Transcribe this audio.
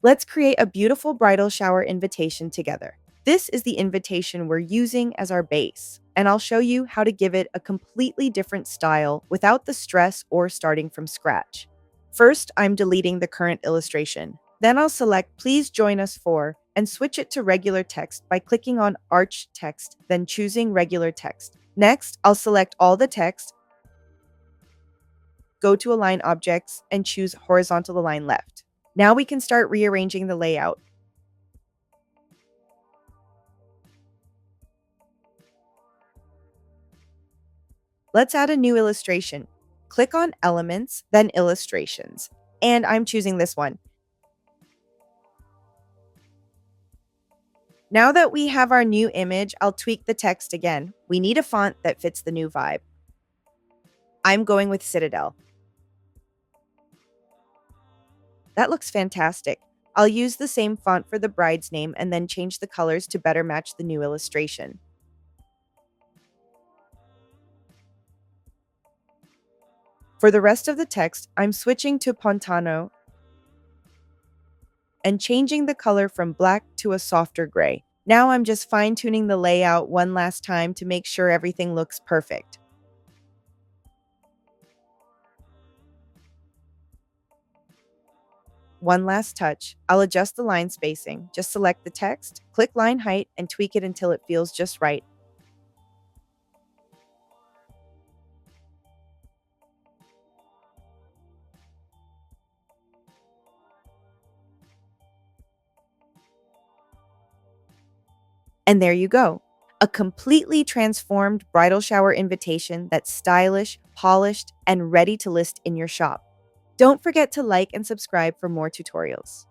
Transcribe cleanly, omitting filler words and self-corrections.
Let's create a beautiful bridal shower invitation together. This is the invitation we're using as our base, and I'll show you how to give it a completely different style without the stress or starting from scratch. First, I'm deleting the current illustration. Then I'll select Please Join Us For and switch it to regular text by clicking on Arch Text, then choosing Regular Text. Next, I'll select all the text, go to Align Objects, and choose Horizontal Align Left. Now we can start rearranging the layout. Let's add a new illustration. Click on Elements, then Illustrations, and I'm choosing this one. Now that we have our new image, I'll tweak the text again. We need a font that fits the new vibe. I'm going with Citadel. That looks fantastic. I'll use the same font for the bride's name and then change the colors to better match the new illustration. For the rest of the text, I'm switching to Pontano and changing the color from black to a softer gray. Now I'm just fine-tuning the layout one last time to make sure everything looks perfect. One last touch, I'll adjust the line spacing. Just select the text, click line height, and tweak it until it feels just right. And there you go. A completely transformed bridal shower invitation that's stylish, polished, and ready to list in your shop. Don't forget to like and subscribe for more tutorials.